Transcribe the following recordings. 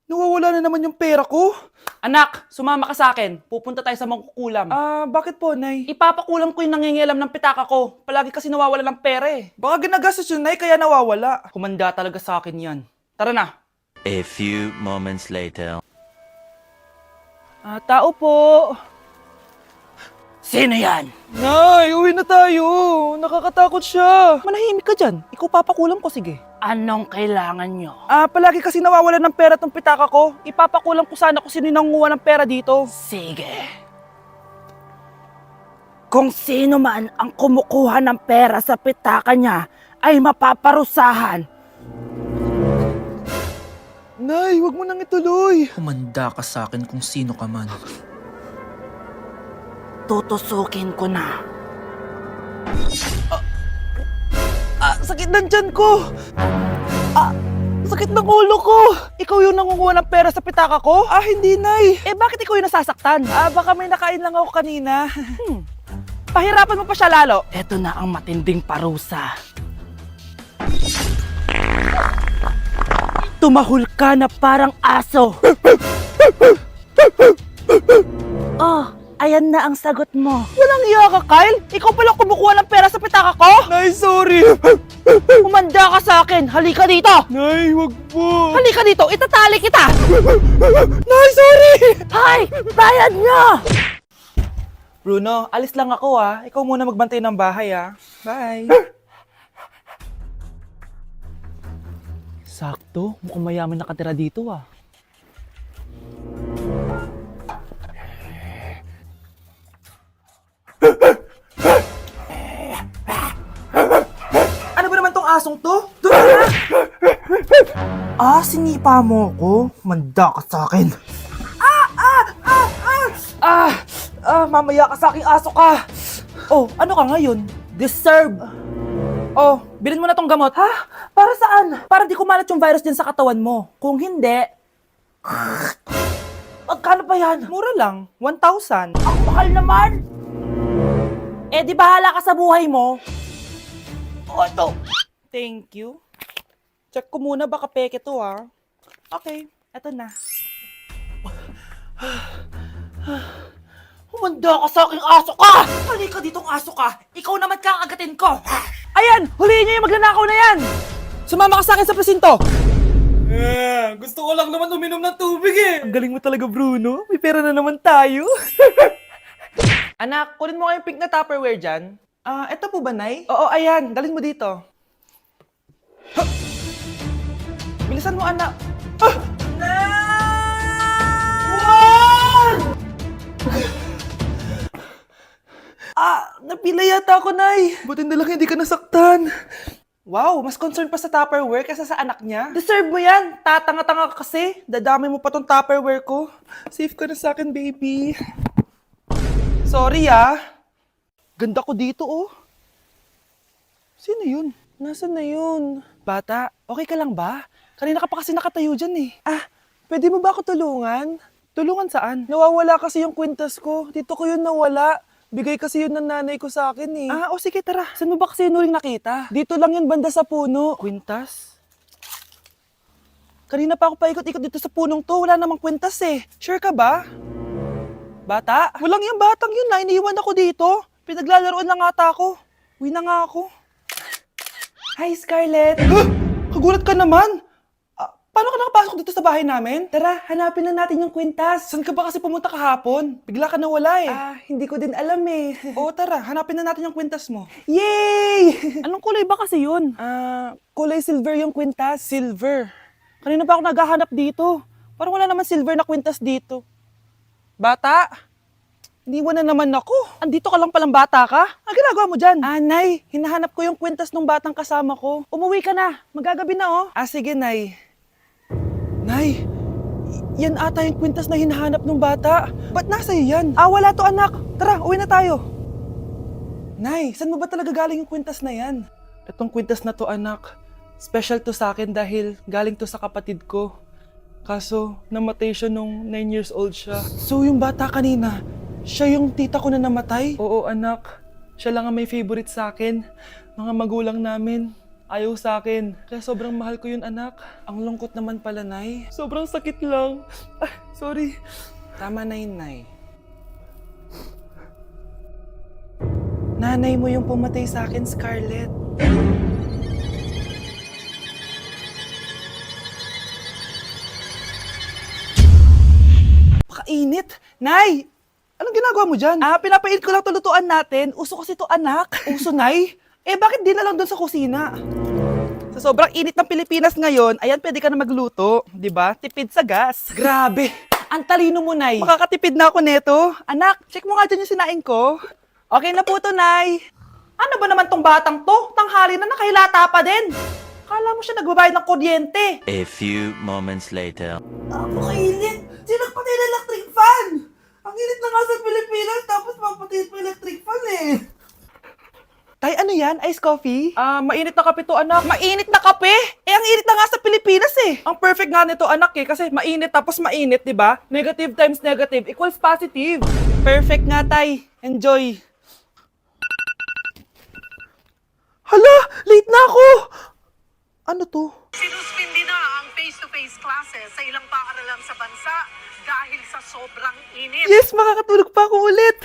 Nawawala na naman yung pera ko. Anak, sumama ka sa akin. Pupunta tayo sa mangkukulam. Bakit po, Nay? Ipapakulam ko yung nangingialam ng pitaka ko. Palagi kasi nawawala ng pera eh. Baka ginagastos yun, Nay, kaya nawawala. Kumanda talaga sa akin yan. Tara na. A few moments later. Tao po. Sino yan? Nay, uwi na tayo. Nakakatakot siya. Manahimik ka dyan. Ikaw papakulam ko, sige. Anong kailangan nyo? Palagi kasi nawawala ng pera tong pitaka ko. Ipapakulam ko sana kung sino yung nanguha ng pera dito. Sige. Kung sino man ang kumukuha ng pera sa pitaka niya ay mapaparusahan. Nay, wag mo nang ituloy. Humanda ka sa akin kung sino ka man. Tutusukin ko na. Sakit ng tiyan ko. Sakit ng ulo ko. Ikaw yung nangunguha ng pera sa pitaka ko? Hindi, Nay. Bakit ikaw yung nasasaktan? Baka may nakain lang ako kanina. Pahirapan mo pa siya lalo. Ito na ang matinding parusa. Tumahol ka na parang aso. Ayan na ang sagot mo. Walang iya ka, Kyle. Ikaw pala kumukuha ng pera sa pitaka ko? Nay, sorry. Humanda ka sa akin. Halika dito. Nay, wag po. Halika dito. Itatali kita. Nay, sorry. Hay! Bayad nyo! Bruno, alis lang ako Ikaw muna magbantay ng bahay Bye. Sakto. Mukhang mayaman nakatira dito Ano ba naman tong asong to? Doon na! Sinipa mo ko? Manda ka sa akin. Mamaya ka sa aking aso ka. Ano ka ngayon? Deserve. Bilhin mo na tong gamot. Para saan? Para di kumalat yung virus dyan sa katawan mo. Kung hindi, Magkano ba yan? Mura lang. 1,000. ang mahal naman. Di bahala ka sa buhay mo. Ito. Thank you. Check ko muna baka peke to Okay, eto na. Humanda ka sa aking aso ka! Halika ditong aso ka! Ikaw naman kakagatin ko! Ayan! Huliin niyo yung magnanakaw na yan! Sumama ka sa akin sa presinto! Gusto ko lang naman uminom ng tubig Ang galing mo talaga, Bruno. May pera na naman tayo. Anak, kunin mo kayong pink na Tupperware dyan. Eto po ba, Nay? Oo, ayan. Dalhin mo dito. Bilisan mo, anak. Napila yata ako, Nay. Buti na lang hindi ka nasaktan. Wow, mas concerned pa sa Tupperware kaysa sa anak niya. Deserve mo yan. Tatanga-tanga ka kasi. Dadami mo pa tong Tupperware ko. Safe ka na sa akin, baby. Sorry, Ganda ko dito, Sino yun? Nasaan na yun? Bata, okay ka lang ba? Kanina ka pa kasi nakatayo dyan pwede mo ba ako tulungan? Tulungan saan? Nawawala kasi yung kwintas ko. Dito ko yun nawala. Bigay kasi yun ng nanay ko sa akin sige, tara. Saan mo ba kasi yun uling nakita? Dito lang yun, banda sa puno. Kwintas? Kanina pa ako paikot-ikot dito sa punong to. Wala namang kwintas Sure ka ba? Bata? Walang yung batang yun iniwan ako dito. Pinaglalaroan lang ata ako. Uwi na nga ako. Hi, Scarlett. Kagulat ka naman. Paano ka nakapasok dito sa bahay namin? Tara, hanapin lang natin yung kwintas. Saan ka ba kasi pumunta kahapon? Bigla ka nawala hindi ko din alam Oo, tara, hanapin na natin yung kwintas mo. Yay! Anong kulay ba kasi yun? Kulay silver yung kwintas. Silver? Kanina pa ako naghahanap dito. Parang wala naman silver na kwintas dito. Bata? Iniwan na naman ako. Andito ka lang palang bata ka? Ang ginagawa mo dyan? Nay, hinahanap ko yung kwintas ng batang kasama ko. Umuwi ka na. Magagabi na sige, Nay. Nay, yan ata yung kwintas na hinahanap ng bata. Ba't nasa iyo yan? Wala to, anak. Tara, uwi na tayo. Nay, saan mo ba talaga galing yung kwintas na yan? Itong kwintas na to, anak, special to sa akin dahil galing to sa kapatid ko. Kaso, namatay siya nung 9 years old siya. So, yung bata kanina, siya yung tita ko na namatay? Oo, anak. Siya lang ang may favorite sa akin. Mga magulang namin. Ayaw sa akin. Kaya sobrang mahal ko yun, anak. Ang lungkot naman pala, Nay. Sobrang sakit lang. Ah, sorry. Tama na yun, Nay. Nanay mo yung pumatay sa akin, Scarlett. Pakainit. Nay! Anong ginagawa mo dyan? Pinapainit ko lang to lutuan natin. Uso kasi to, anak. Uso, Nay? Bakit di na lang doon sa kusina? Sa sobrang init ng Pilipinas ngayon, ayan, pwede ka na magluto. Di ba? Tipid sa gas. Grabe! Ang talino mo, Nay. Makakatipid na ako neto. Anak, check mo nga dyan yung sinaing ko. Okay na po to, Nay. Ano ba naman tong batang to? Tanghali na nakahilata pa din. Kala mo siya nagbabayad ng kuryente. A few moments later. Napakainit! Sinagpatay na electric fan! Ang init na nga sa Pilipinas, tapos mapatay pa electric fan eh. Tay, ano yan? Ice coffee? Mainit na kape to, anak. Mainit na kape? Ang init na nga sa Pilipinas eh. Ang perfect nga nito, anak eh, kasi mainit tapos mainit, di ba? Negative times negative equals positive. Perfect nga, Tay. Enjoy. Hala! Late na ako! Ano to? Sinuspindi na ang face-to-face classes sa ilang paaralan sa bansa dahil sa sobrang init. Yes, makakatulog pa ako ulit.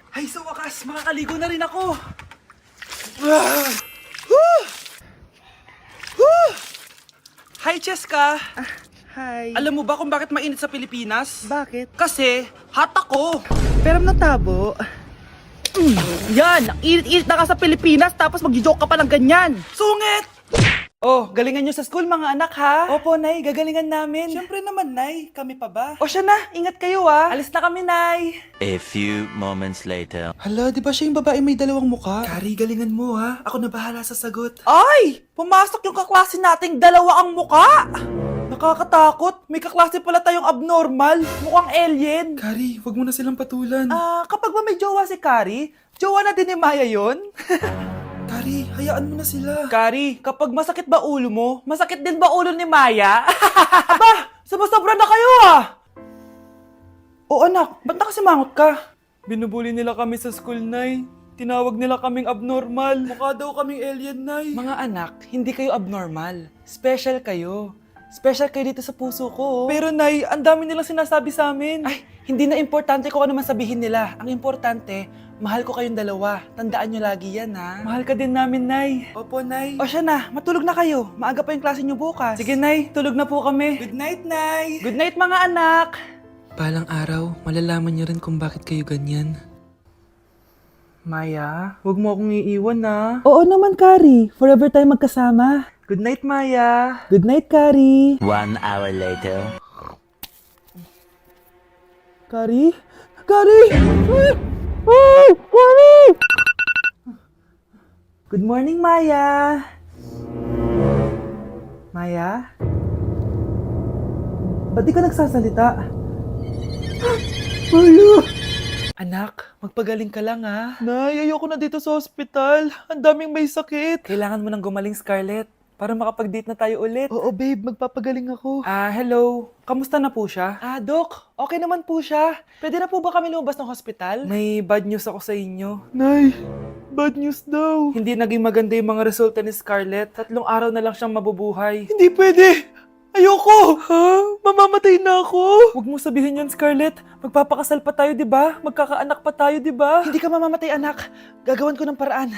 Ay, sa wakas, makakaligo na rin ako. Hi, Cheska. Hi. Alam mo ba kung bakit mainit sa Pilipinas? Bakit? Kasi, hot ako. Pero natabo. Yan! Ang init-init na ka sa Pilipinas tapos mag-joke ka pa ng ganyan. Sungit! Oh, galingan nyo sa school, mga anak, ha? Opo, Nay, gagalingan namin. Siyempre naman, Nay. Kami pa ba? O siya na, ingat kayo, ha? Alis na kami, Nay. A few moments later. Hala, di ba siya yung babae may dalawang muka? Kari, galingan mo, ha? Ako na bahala sa sagot. Ay! Pumasok yung kaklase nating dalawa ang muka! Nakakatakot. May kaklase pala tayong abnormal. Mukhang alien. Kari, wag mo na silang patulan. Kapag ba may jowa si Kari, jowa na din ni Maya yon? Kari, hayaan mo na sila. Kari, kapag masakit ba ulo mo, masakit din ba ulo ni Maya? Aba, sobra na kayo ah! O anak, ba't nakasimangot ka? Binubuli nila kami sa school, Nay. Tinawag nila kaming abnormal. Mukha daw kaming alien, Nay. Mga anak, hindi kayo abnormal. Special kayo. Special kayo dito sa puso ko. Pero Nay, ang dami nilang sinasabi sa amin. Ay, hindi na importante kung ano man sabihin nila. Ang importante, mahal ko kayong dalawa. Tandaan nyo lagi yan, ha? Mahal ka din namin, Nay. Opo, Nay. O siya na, matulog na kayo. Maaga pa yung klase nyo bukas. Sige, Nay, tulog na po kami. Good night, Nay. Good night, mga anak. Balang araw, malalaman niyo rin kung bakit kayo ganyan. Maya, huwag mo akong iiwan, na. Oo naman, Kari. Forever tayo magkasama. Good night, Maya. Good night, Kari. 1 hour later. Kari? Kari! Kari! Good morning, Maya. Maya? Ba't di ka nagsasalita? Maya! Anak, magpagaling ka lang, ha? Nay, ayoko na dito sa ospital. Ang daming may sakit. Kailangan mo nang gumaling, Scarlett. Para makapag-date na tayo ulit. Oo, babe. Magpapagaling ako. Hello. Kamusta na po siya? Doc. Okay naman po siya. Pwede na po ba kami lumabas ng hospital? May bad news ako sa inyo. Nay, bad news daw. Hindi naging maganda yung mga resulta ni Scarlett. 3 araw na lang siyang mabubuhay. Hindi pwede! Ayoko! Ha? Mamamatay na ako! Huwag mo sabihin yan, Scarlett. Magpapakasal pa tayo, di ba? Magkakaanak pa tayo, di ba? Hindi ka mamamatay, anak. Gagawan ko ng paraan.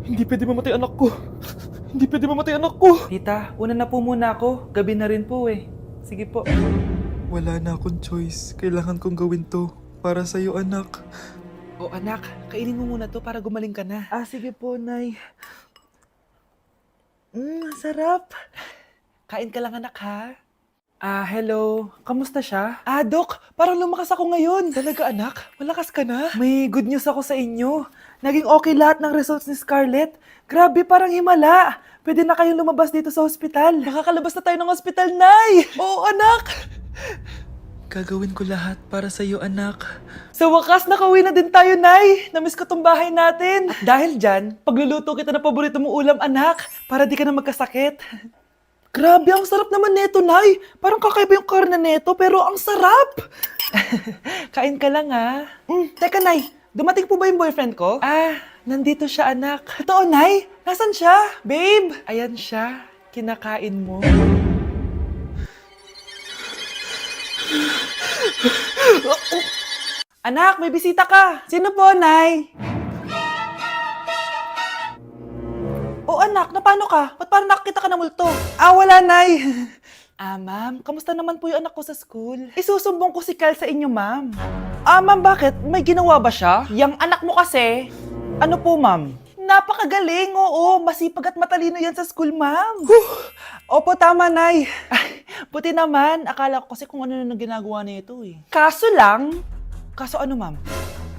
Hindi pwede mamatay anak ko. Hindi pwede mamatay anak ko. Tita, una na po muna ako. Gabi na rin po eh. Sige po. Wala na akong choice. Kailangan kong gawin to. Para sa'yo, anak. O anak, kainin mo muna to para gumaling ka na. Sige po, Nay. Sarap. Kain ka lang, anak, ha? Hello. Kamusta siya? Doc, parang lumakas ako ngayon. Talaga, anak? Malakas ka na? May good news ako sa inyo. Naging okay lahat ng results ni Scarlett. Grabe, parang himala. Pwede na kayong lumabas dito sa ospital. Makakalabas na tayo ng ospital, Nay! Oo, anak! Gagawin ko lahat para sa'yo, anak. Sa wakas, nakauwi na din tayo, Nay. Namiss ko tong bahay natin. At dahil dyan, pagluluto kita ng paborito mong ulam, anak, para di ka na magkasakit. Grabe, ang sarap naman neto, Nay. Parang kakaiba yung karne neto, pero ang sarap. Kain ka lang, ha? Teka, Nay. Dumating po ba yung boyfriend ko? Nandito siya, anak. Totoo, Nay? Nasaan siya? Babe! Ayan siya. Kinakain mo. Anak, may bisita ka. Sino po, Nay? Oh, anak, napano ka? Ba't parang nakakita ka na multo? Ah, wala, Nay. Ah, ma'am, kamusta naman po yung anak ko sa school? Isusumbong ko si Kyle sa inyo, ma'am. Ah, ma'am, bakit? May ginawa ba siya? Yang anak mo kasi. Ano po, ma'am? Napakagaling, oo. Masipag at matalino yan sa school, ma'am. Opo, tama, Nay. Ay, buti naman. Akala ko kasi kung ano na ginagawa nito eh. Kaso ano, ma'am?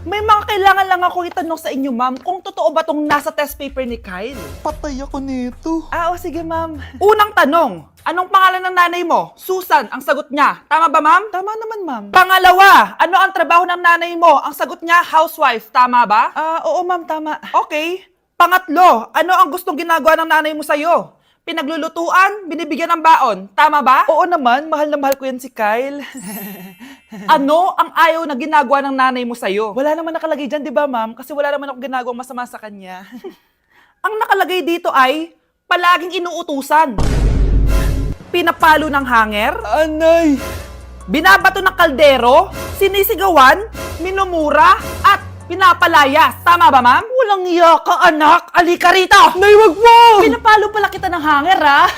May mga kailangan lang ako itanong sa inyo, ma'am, kung totoo ba tong nasa test paper ni Kyle. Patay ako nito. Ah, o sige, ma'am. Unang tanong, anong pangalan ng nanay mo? Susan, ang sagot niya. Tama ba, ma'am? Tama naman, ma'am. Pangalawa, ano ang trabaho ng nanay mo? Ang sagot niya, housewife. Tama ba? Ah, oo, ma'am, tama. Okay. Pangatlo, ano ang gustong ginagawa ng nanay mo sa'yo? Pinaglulutuan, binibigyan ng baon. Tama ba? Oo naman, mahal na mahal ko yan si Kyle. Ano ang ayaw na ginagawa ng nanay mo sa'yo? Wala naman nakalagay dyan, di ba, ma'am? Kasi wala naman ako ginagawang masama sa kanya. Ang nakalagay dito ay palaging inuutusan. Pinapalo ng hanger. Anay! Binabato ng kaldero. Sinisigawan. Minumura. At pinapalayas. Tama ba, ma'am? Walang iya ka, anak. Halika rito. Nay, wag mo! Pinapalo pala kita ng hanger, ha?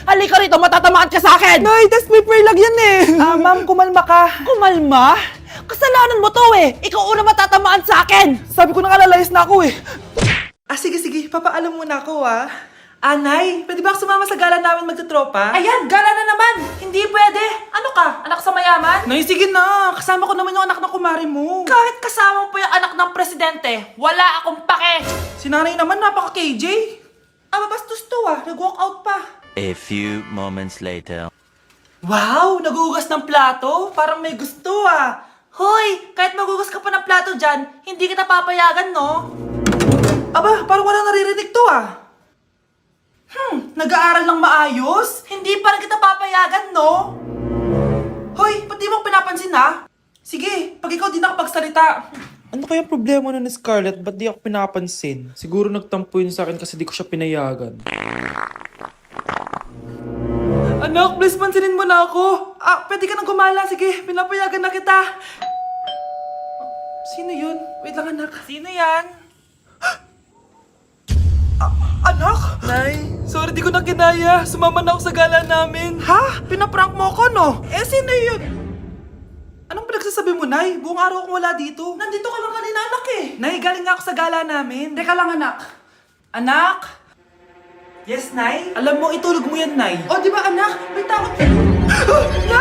Halika rito, matatamaan ka sa akin. Nay, test paper lang yan eh! Ah, ma'am, kumalma ka. Kumalma? Kasalanan mo to eh. Ikaw una matatamaan sa akin. Sabi ko na lalayas na ako eh. Ah, sige, papaalam muna ako ah. Anay, pwede ba ako sumama sa gala namin magtutropa? Ayan, gala na naman. Hindi pwede. Ano ka, anak sa mayaman? Nay, sige na. Kasama ko naman yung anak ng kumari mo. Kahit kasama mo pa yung anak ng presidente, wala akong pake. Si nanay naman, napaka-KJ. Ah, mabastos to ah. Nag-walk out pa. A few moments later. Wow, nagugas ng plato. Parang may gusto ah. Hoy, kahit magugas ka pa ng plato dyan, hindi kita papayagan, no? Aba, parang wala naririnig to ah. Nag-aaral ng maayos? Hindi pa rin kita papayagan, no? Hoy, ba't di mo pinapansin ha? Sige, pag ikaw di nakapagsalita. Ano kaya problema nun ni Scarlett? Ba't di ako pinapansin? Siguro nagtampo yun sa akin kasi di ko siya pinayagan. Anak, please pansinin mo na ako. Ah, pwede ka nang gumala. Sige, pinapayagan na kita. Sino yun? Wait lang, anak. Sino yan? Anak? Nay, sorry di ko na kinaya. Sumama na ako sa gala namin. Ha? Pinaprank mo ko, no? Eh, sino yun? Anong pinagsasabi mo, Nay? Buong araw akong wala dito. Nandito ka lang kanina, anak eh. Nay, galing nga ako sa gala namin. Teka lang, anak. Anak? Yes, Nay? Alam mo, itulog mo yan, Nay. O, di ba, anak? May takot. Nay!